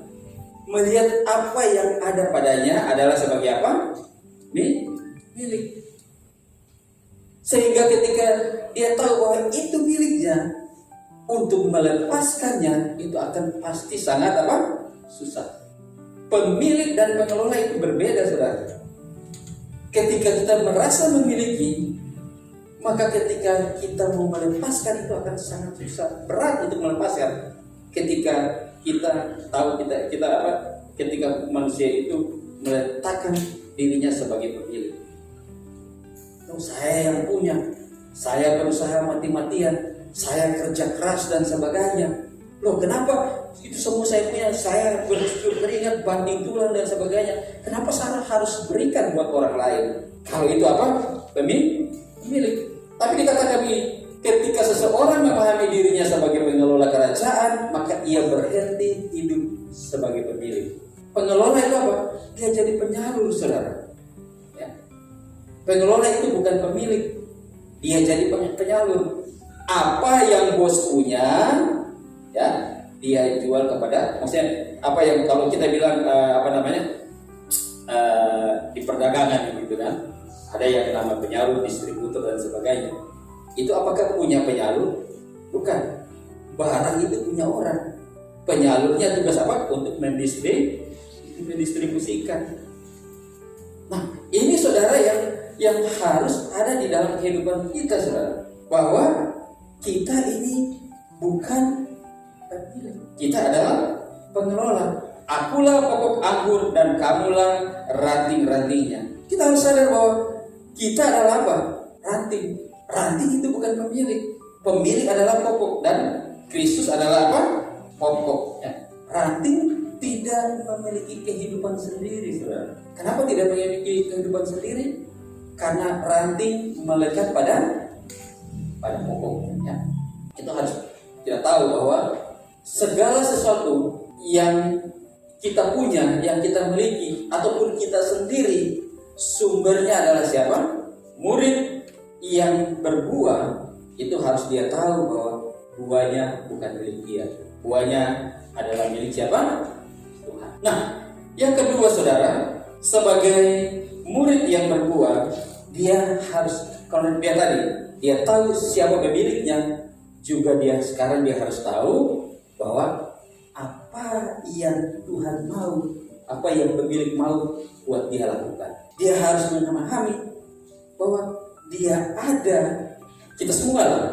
melihat apa yang ada padanya adalah sebagai apa? Milik. Sehingga ketika dia tahu bahwa itu miliknya, untuk melepaskannya itu akan pasti sangat apa? Susah. Pemilik dan pengelola itu berbeda, saudara. Ketika kita merasa memiliki, maka ketika kita mau melepaskan itu akan sangat susah, berat untuk melepaskan. Ketika kita tahu kita apa? Ketika manusia itu meletakkan dirinya sebagai pemilik. Saya yang punya, saya berusaha mati-matian, saya kerja keras dan sebagainya. Loh, kenapa itu semua saya punya? Saya beringat banting tulang dan sebagainya. Kenapa saya harus berikan buat orang lain? Kalau itu apa? Pemilik. Tapi dikatakan begini, ketika seseorang memahami dirinya sebagai pengelola kerajaan, maka ia berhenti hidup sebagai pemilik. Pengelola itu apa? Dia jadi penyalur, saudara. Ya. Pengelola itu bukan pemilik, dia jadi penyalur. Apa yang bos punya, ya, dia jual kepada, maksudnya apa yang kalau kita bilang di perdagangan gitu kan, ada yang nama penyalur, distributor dan sebagainya. Itu apakah punya penyalur? Bukan. Barang itu punya orang. Penyalurnya tugas apa? Untuk mendistribusikan. Nah, ini saudara yang harus ada di dalam kehidupan kita, saudara, bahwa kita ini bukan pemilik, kita adalah pengelola. Akulah pokok anggur dan kamulah ranting-rantingnya. Kita harus sadar bahwa kita adalah apa? Ranting. Ranting itu bukan pemilik. Pemilik adalah pokok dan Kristus adalah apa? Pokok. Ya. Ranting tidak memiliki kehidupan sendiri, saudara. Kenapa tidak memiliki kehidupan sendiri? Karena ranting melekat pada pokok. Ya. Kita harus tidak tahu bahwa segala sesuatu yang kita punya, yang kita miliki, ataupun kita sendiri, sumbernya adalah siapa? Murid yang berbuah itu harus dia tahu bahwa buahnya bukan milik dia. Buahnya adalah milik siapa? Tuhan. Nah, yang kedua, saudara, sebagai murid yang berbuah, dia harus, kalau dia tadi, dia tahu siapa pemiliknya, juga dia sekarang dia harus tahu bahwa apa yang Tuhan mau, apa yang pemilik mau buat dia lakukan. Dia harus memahami bahwa dia ada, kita semua lah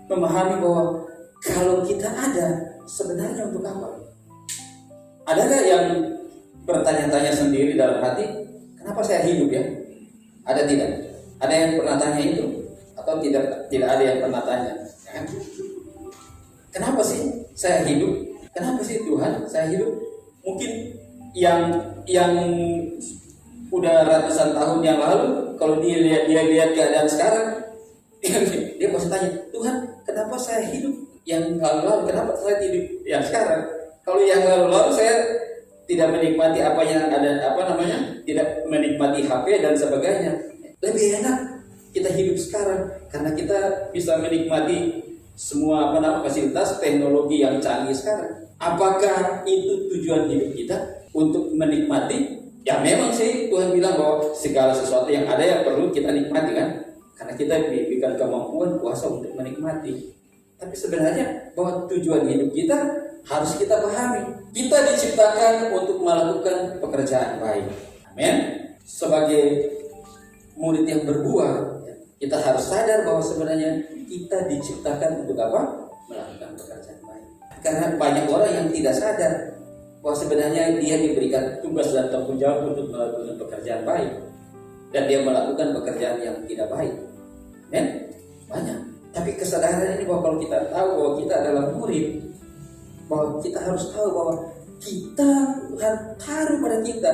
memahami bahwa kalau kita ada, sebenarnya untuk apa? Adakah yang bertanya-tanya sendiri dalam hati, kenapa saya hidup ya? Ada tidak? Ada yang pernah tanya itu? Atau tidak ada yang pernah tanya? Ya kan? Kenapa sih saya hidup? Kenapa sih Tuhan saya hidup? Mungkin yang udah ratusan tahun yang lalu, kalau dia lihat keadaan sekarang, dia pasti tanya, Tuhan, kenapa saya hidup? Yang lalu-lalu, kenapa saya hidup yang sekarang? Kalau yang lalu-lalu saya tidak menikmati apa yang ada, tidak menikmati HP dan sebagainya. Lebih enak kita hidup sekarang karena kita bisa menikmati semua fasilitas teknologi yang canggih sekarang. Apakah itu tujuan hidup kita untuk menikmati? Ya memang sih Tuhan bilang bahwa segala sesuatu yang ada yang perlu kita nikmati kan, karena kita diberikan kemampuan kuasa untuk menikmati. Tapi sebenarnya bahwa tujuan hidup kita harus kita pahami. Kita diciptakan untuk melakukan pekerjaan baik. Amin. Sebagai murid yang berbuah, kita harus sadar bahwa sebenarnya kita diciptakan untuk apa? Melakukan pekerjaan baik. Karena banyak orang yang tidak sadar bahwa sebenarnya dia diberikan tugas dan tanggung jawab untuk melakukan pekerjaan baik. dan dia melakukan pekerjaan yang tidak baik. Banyak. Tapi kesadaran ini bahwa kalau kita tahu bahwa kita adalah murid, bahwa kita harus tahu bahwa kita Tuhan taruh pada kita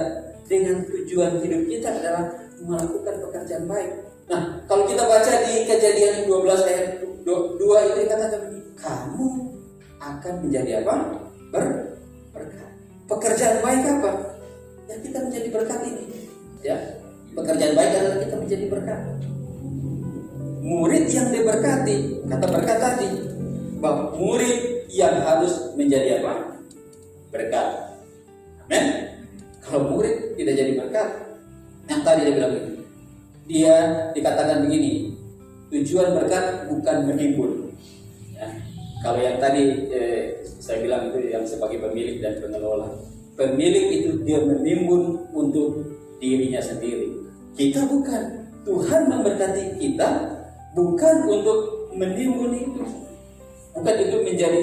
dengan tujuan hidup kita adalah melakukan pekerjaan baik. Nah, kalau kita baca di Kejadian 12 ayat 2 itu dikatakan, kamu akan menjadi apa? Berkat. Pekerjaan baik apa? Ya kita menjadi berkat ini. Ya, pekerjaan baik adalah kita menjadi berkat. Murid yang diberkati, kata berkat tadi, bahwa murid yang harus menjadi apa? Berkat. Amin. Kalau murid tidak jadi berkat, yang tadi dia bilang begini, dia dikatakan begini, tujuan berkat bukan menimbun. Ya. Kalau yang tadi saya bilang itu yang sebagai pemilik dan pengelola. Pemilik itu dia menimbun untuk dirinya sendiri. Kita bukan. Tuhan memberkati kita bukan untuk menimbun itu, bukan itu menjadi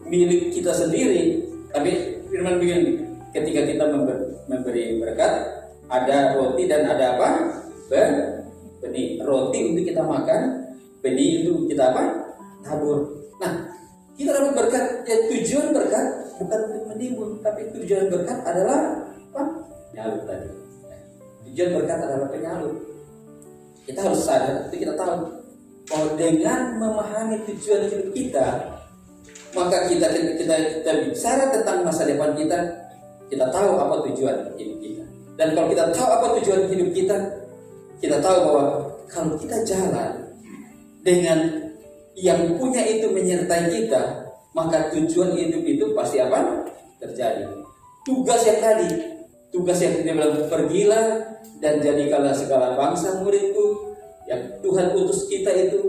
milik kita sendiri. Tapi firman begini, ketika kita memberi berkat, ada roti dan ada apa? Benih. Roti untuk kita makan, benih itu kita apa? Tabur. Nah, kita dapat berkat, ya tujuan berkat bukan untuk menimbun, tapi tujuan berkat adalah apa? Penyalur tadi. Tujuan berkat adalah penyalur. Kita harus sadar, itu kita tahu bahwa dengan memahami tujuan hidup kita, maka kita bicara tentang masa depan kita, kita tahu apa tujuan hidup kita. Dan kalau kita tahu apa tujuan hidup kita tahu bahwa kalau kita jalan dengan yang punya itu menyertai kita, maka tujuan hidup itu pasti apa? Terjadi. Tugas yang dia bilang, pergilah dan jadikanlah segala bangsa muridku, yang Tuhan utus kita itu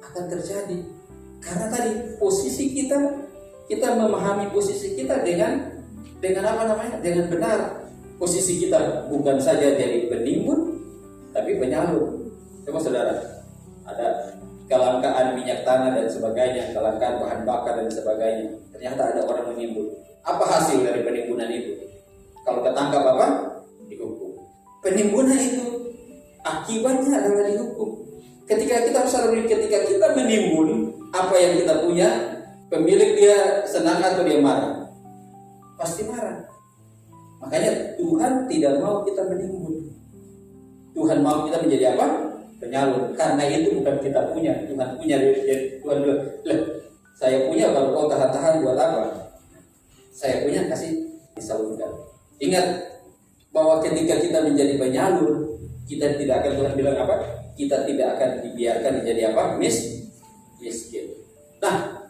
akan terjadi. Karena tadi posisi kita memahami posisi kita dengan apa namanya? Dengan benar. Posisi kita bukan saja jadi penimbun, tapi penyalur. Coba saudara, ada kelangkaan minyak tanah dan sebagainya, kelangkaan bahan bakar dan sebagainya. Ternyata ada orang menimbun. Apa hasil dari penimbunan itu? Kalau ketangkap apa? Dihukum. Penimbunan itu akibatnya adalah dihukum. Ketika kita ketika kita menimbun apa yang kita punya, pemilik dia senang atau dia marah? Pasti marah. Makanya Tuhan tidak mau kita menimbun. Tuhan mau kita menjadi apa? Penyalur. Karena itu bukan kita punya, Tuhan punya. Tuhan bilang, saya punya, kalau kau tahan-tahan buat apa? Saya punya, kasih disalurkan. Ingat bahwa ketika kita menjadi penyalur, kita tidak akan, Tuhan bilang apa? Kita tidak akan dibiarkan menjadi apa? Miskin. Nah,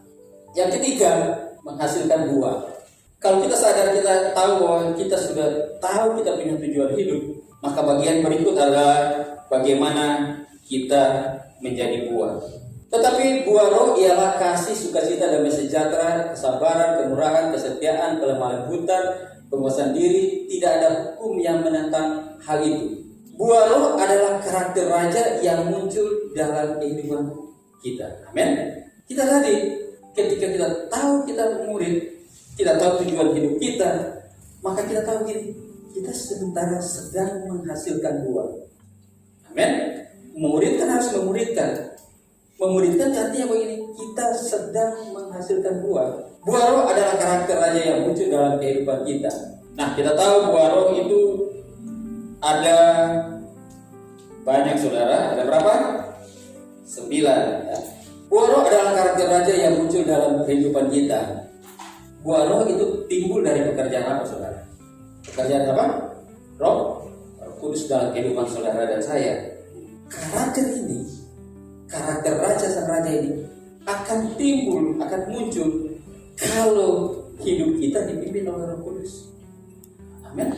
yang ketiga, menghasilkan buah. Kalau kita sadar, kita tahu bahwa kita sudah tahu kita punya tujuan hidup, maka bagian berikut adalah bagaimana kita menjadi buah. Tetapi buah roh ialah kasih, sukacita, damai sejahtera, kesabaran, kemurahan, kesetiaan, kelemah lembutan, penguasaan diri. Tidak ada hukum yang menentang hal itu. Buah roh adalah karakter raja yang muncul dalam kehidupan kita. Amin. Kita tadi ketika kita tahu kita murid, kita tahu tujuan hidup kita, maka kita tahu gini, kita sementara sedang menghasilkan buah. Amin. Murid kan harus memuridkan. Memuridkan artinya begini, kita sedang menghasilkan buah. Buah roh adalah karakter raja yang muncul dalam kehidupan kita. Nah, kita tahu buah roh itu ada banyak, saudara. Ada berapa? 9 ya. Buah roh adalah karakter raja yang muncul dalam kehidupan kita. Buah roh itu timbul dari pekerjaan apa, saudara? Pekerjaan apa? Roh Kudus dalam kehidupan saudara dan saya. Karakter ini, karakter raja sang raja ini akan timbul, akan muncul kalau hidup kita dipimpin oleh Roh Kudus. Amin.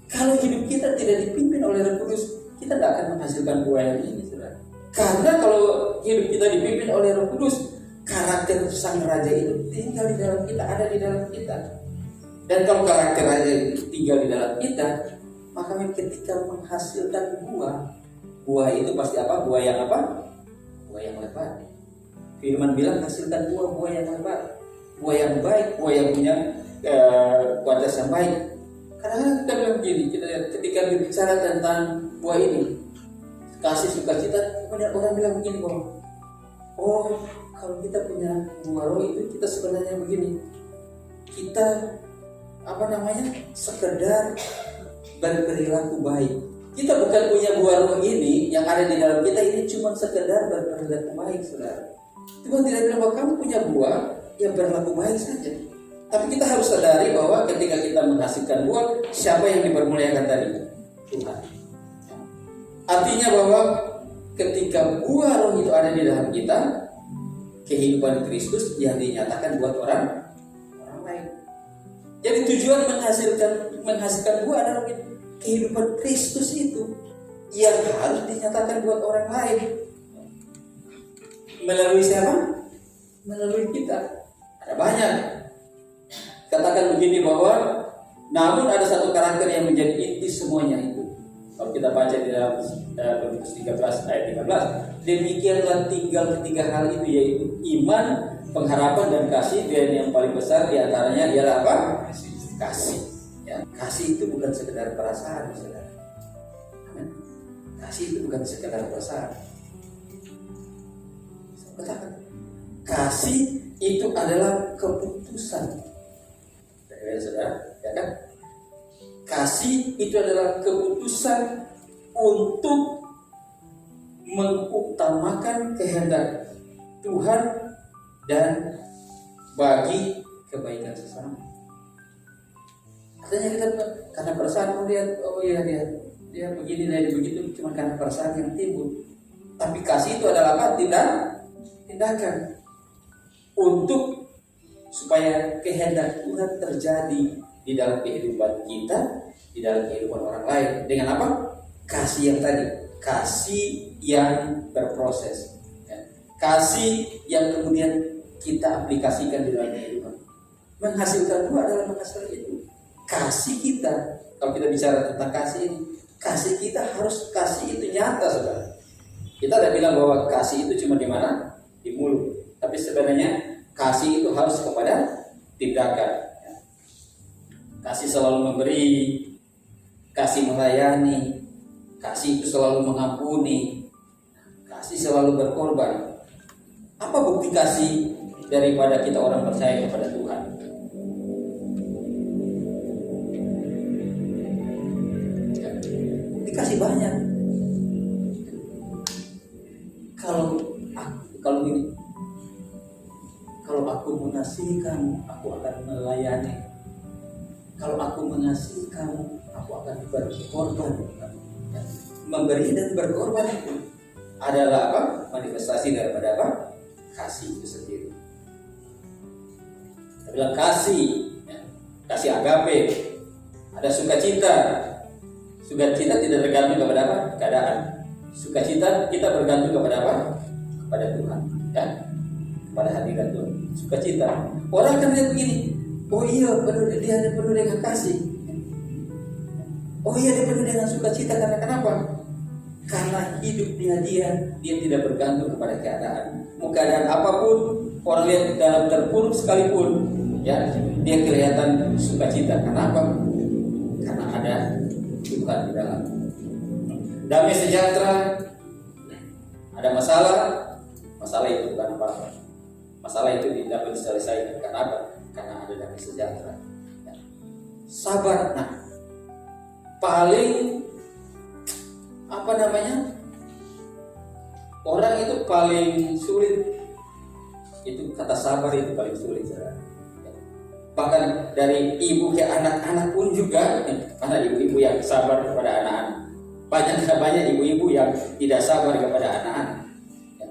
Kalau hidup kita tidak dipimpin oleh Roh Kudus, kita tidak akan menghasilkan buah yang ini, saudara. Karena kalau hidup kita dipimpin oleh Roh Kudus, karakter sang raja itu tinggal di dalam kita, ada di dalam kita. Dan kalau karakter raja itu tinggal di dalam kita, maka ketika menghasilkan buah itu pasti apa? Buah yang apa? Buah yang lebat. Firman bilang hasilkan buah yang lebat, buah yang baik, buah yang punya kualitas yang baik. Karena kita bilang begini, ketika berbicara tentang buah ini, kasih sukacita, kemudian orang bilang begini bahwa, oh kalau kita punya buah roh itu kita sebenarnya begini, kita sekedar berperilaku baik. Kita bukan punya buah roh ini yang ada di dalam kita ini cuma sekedar berperilaku baik, saudara. Tuhan tidak bilang bahwa kamu punya buah yang berlaku baik saja. Tapi kita harus sadari bahwa ketika kita menghasilkan buah, siapa yang dipermuliakan tadi? Tuhan. Artinya bahwa ketika buah roh itu ada di dalam kita, kehidupan Kristus yang dinyatakan buat orang lain. Jadi tujuan menghasilkan buah adalah kehidupan Kristus itu yang harus dinyatakan buat orang lain. Melalui siapa? Melalui kita. Ada banyak. Katakan begini bahwa namun ada satu karakter yang menjadi inti semuanya itu. Kalau kita baca di dalam Korintus 13 ayat 13, demikianlah tinggal ketiga hal itu, yaitu iman, pengharapan dan kasih, dan yang paling besar di antaranya ialah apa? Kasih. Ya, kasih itu bukan sekedar perasaan, saudara. Amin. Kasih itu bukan sekedar perasaan. Katakan, kasih itu adalah keputusan. Ya, saudara, ya kan? Kasih itu adalah keputusan untuk mengutamakan kehendak Tuhan dan bagi kebaikan sesama. Artinya kita karena perasaan melihat, oh iya dia begini dan begitu, cuma karena perasaan yang timbul. Tapi kasih itu adalah apa? Tindakan untuk supaya kehendak Tuhan terjadi di dalam kehidupan kita, di dalam kehidupan orang lain. Dengan apa? Kasih yang tadi, kasih yang berproses, ya. Kasih yang kemudian kita aplikasikan di dalam kehidupan. Menghasilkan buah adalah menghasilkan itu. Kasih kita, kalau kita bicara tentang kasih ini, kasih kita harus, kasih itu nyata, saudara. Kita tidak bilang bahwa kasih itu cuma di mana? Di mulut. Tapi sebenarnya kasih itu harus kepada tindakan. Kasih selalu memberi, kasih melayani, kasih itu selalu mengampuni, kasih selalu berkorban. Apa bukti kasih daripada kita orang percaya kepada Tuhan? Bukti kasih banyak. Kalau gini, kalau aku mengasihi kamu, aku akan melayani. Kalau aku mengasihi kamu, aku akan berkorban. Memberi dan berkorban itu adalah apa? Manifestasi daripada apa? Kasih itu sendiri. Kita bilang kasih, ya. Kasih agape. Ada sukacita. Sukacita tidak tergantung kepada apa? Keadaan. Sukacita kita bergantung kepada apa? Kepada Tuhan, ya. Kepada hadirat Tuhan. Sukacita. Orang kan lihat begini. Oh iya, dia penuh dengan kasih. Oh iya, dia penuh dengan sukacita. Karena kenapa? Karena hidupnya dia tidak bergantung kepada keadaan. Mau keadaan apapun, orang lihat dalam terpuruk sekalipun, ya, dia kelihatan sukacita. Kenapa? Karena ada Tuhan di dalam. Damai sejahtera. Ada masalah itu bukan apa-apa. Masalah itu tidak dapat diselesaikan. Kenapa? Karena ada damai sejahtera. Ya. Sabar. Nah, paling orang itu paling sulit, itu kata sabar itu paling sulit, saudara. Ya. Bahkan dari ibu ke anak-anak pun juga, mana ibu-ibu yang sabar kepada anak-anak. Banyak ibu-ibu yang tidak sabar kepada anak-anak. Ya.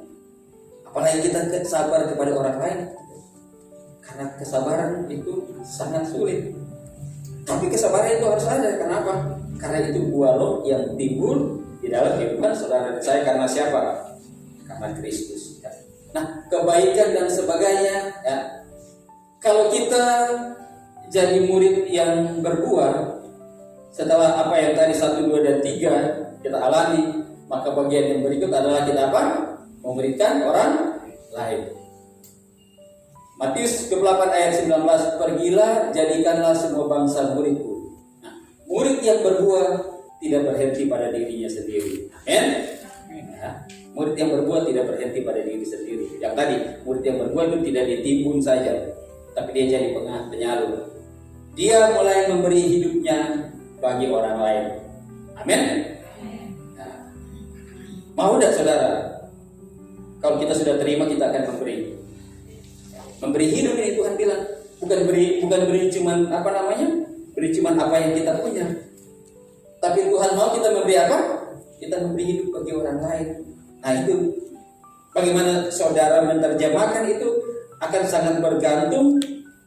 Apalagi kita sabar kepada orang lain. Karena kesabaran itu sangat sulit. Tapi kesabaran itu harus ada. Kenapa? Karena itu buah roh yang timbul di dalam kehidupan saudara dan saya. Karena siapa? Karena Kristus. Ya. Nah, kebaikan dan sebagainya. Ya. Kalau kita jadi murid yang berbuah, setelah apa yang tadi 1, 2, dan 3 kita alami, maka bagian yang berikut adalah kita apa? Memberikan orang lain. Matius 28 ayat 19, pergilah jadikanlah semua bangsa muridku. Nah, murid yang berbuah tidak berhenti pada dirinya sendiri. Amin. Ya. Murid yang berbuah tidak berhenti pada diri sendiri. Yang tadi, murid yang berbuah itu tidak ditimbun saja, tapi dia jadi penyalur. Dia mulai memberi hidupnya bagi orang lain. Amin. Nah, mau tidak saudara? Kalau kita sudah terima, kita akan memberi. Memberi hidup ini Tuhan bilang, bukan beri cuman apa namanya? Beri cuman apa yang kita punya. Tapi Tuhan mau kita memberi apa? Kita memberi hidup bagi orang lain. Nah itu, bagaimana saudara menerjemahkan itu akan sangat bergantung,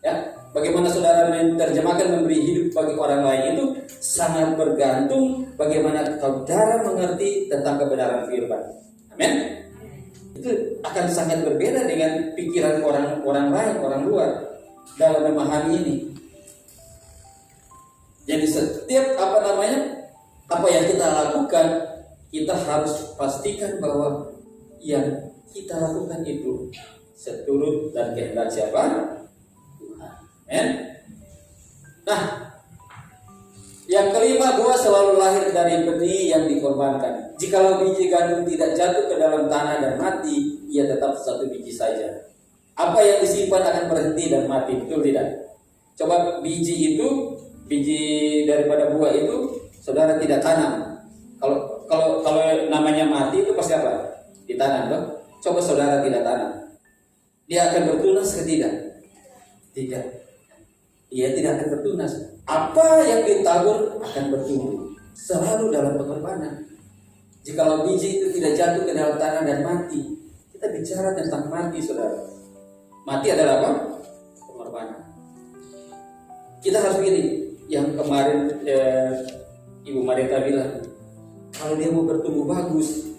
ya. Bagaimana saudara menerjemahkan memberi hidup bagi orang lain itu sangat bergantung bagaimana saudara mengerti tentang kebenaran firman. Amin. Itu akan sangat berbeda dengan pikiran orang lain, orang luar dalam memahami ini. Jadi setiap apa yang kita lakukan, kita harus pastikan bahwa yang kita lakukan itu seturut dan kehendak siapa? Tuhan. Amen. Nah, yang kelima, buah selalu lahir dari benih yang dikorbankan. Jikalau biji gandum tidak jatuh ke dalam tanah dan mati, ia tetap satu biji saja. Apa yang disimpan akan berhenti dan mati, betul tidak? Coba biji daripada buah itu saudara tidak tanam. Kalau namanya mati itu pasti apa? Ditanam, toh? Coba saudara tidak tanam, dia akan bertunas ke tidak? Tidak. Ia tidak akan bertunas. Apa yang ditabur akan bertumbuh, selalu dalam pengorbanan. Jikalau biji itu tidak jatuh ke dalam tanah dan mati, kita bicara tentang mati, saudara. Mati adalah apa? Pengorbanan. Kita harus begini. Yang kemarin Ibu Marita bilang, kalau dia mau bertumbuh bagus,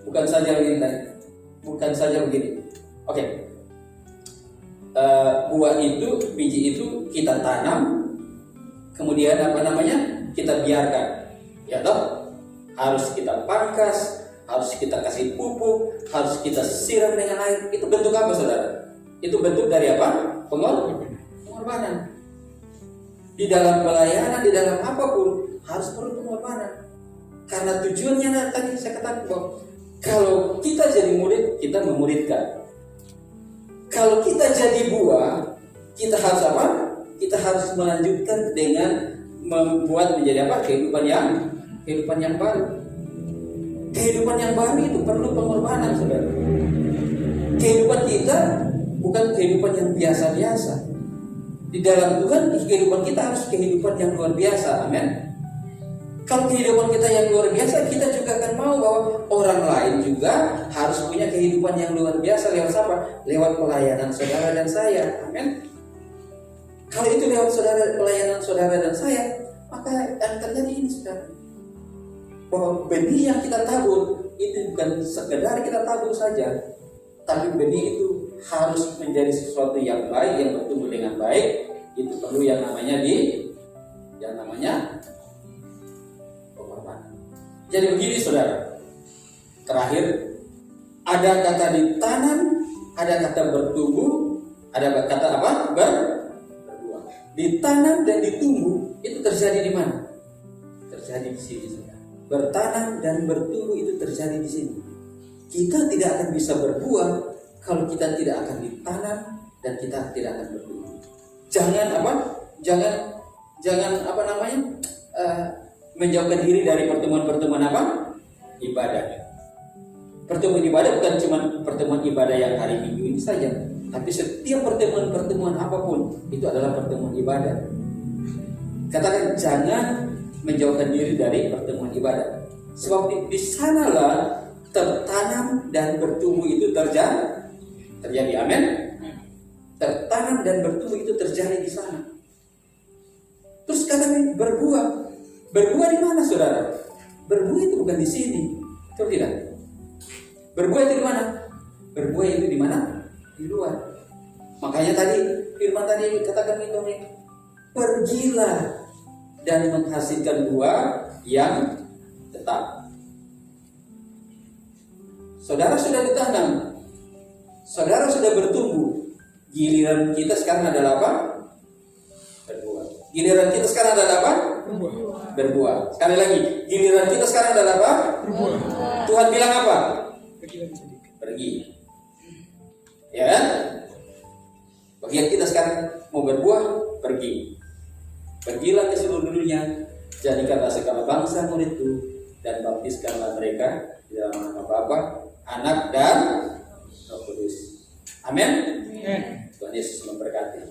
bukan saja begini. Oke. Buah itu, biji itu kita tanam, kemudian kita biarkan, ya toh, harus kita pangkas, harus kita kasih pupuk, harus kita siram dengan air. Itu bentuk apa, saudara? Itu bentuk dari apa? Pengorbanan. Di dalam pelayanan, di dalam apapun harus perlu pengorbanan. Karena tujuannya tadi saya katakan bahwa kalau kita jadi murid, kita memuridkan. Kalau kita jadi buah, kita harus apa? Kita harus melanjutkan dengan membuat menjadi apa? Kehidupan yang baru. Kehidupan yang baru itu perlu pengorbanan, saudara. Kehidupan kita bukan kehidupan yang biasa-biasa. Di dalam Tuhan, kehidupan kita harus kehidupan yang luar biasa. Amin. Kalau kehidupan kita yang luar biasa, kita juga akan mau bahwa orang lain juga harus punya kehidupan yang luar biasa. Lewat apa? Lewat pelayanan saudara dan saya. Amin. Kalau itu lewat pelayanan saudara dan saya, maka yang terjadi ini, saudara, bahwa benih yang kita tabur itu bukan sekedar kita tabur saja, tapi benih itu harus menjadi sesuatu yang baik, yang bertumbuh dengan baik. Itu perlu yang namanya pengorbanan. Jadi begini, saudara. Terakhir, ada kata ditanam, ada kata bertumbuh, ada kata apa? Berbuah. Ditanam dan ditumbuh itu terjadi di mana? Terjadi di sini, saudara. Bertanam dan bertumbuh itu terjadi di sini. Kita tidak akan bisa berbuah kalau kita tidak akan ditanam dan kita tidak akan bertumbuh. Jangan menjauhkan diri dari pertemuan-pertemuan ibadah. Pertemuan ibadah bukan cuma pertemuan ibadah yang hari Minggu ini saja, tapi setiap pertemuan apapun itu adalah pertemuan ibadah. Katakan jangan menjauhkan diri dari pertemuan ibadah. Sebab di sanalah tertanam dan bertumbuh itu terjadi. Amin. Tertanam dan bertumbuh itu terjadi di sana. Terus katanya berbuah. Berbuah di mana, saudara? Berbuah itu bukan di sini. Betul tidak? Berbuah itu di mana? Berbuah itu di mana? Di luar. Makanya tadi firman tadi katakan itu, pergilah dan menghasilkan buah yang tetap. Saudara sudah ditanam, saudara sudah bertumbuh. Giliran kita sekarang adalah apa? Berbuah. Giliran kita sekarang adalah apa? Berbuah. Sekali lagi, giliran kita sekarang adalah apa? Tuhan bilang apa? Pergi. Ya kan? Bagian kita sekarang mau berbuah, pergi. Pergilah ke seluruh dunia, jadikanlah segala bangsa muridku, dan baptiskanlah mereka di dalam nama Bapa, Anak, dan Roh Kudus. Amin. Tuhan Yesus memberkati.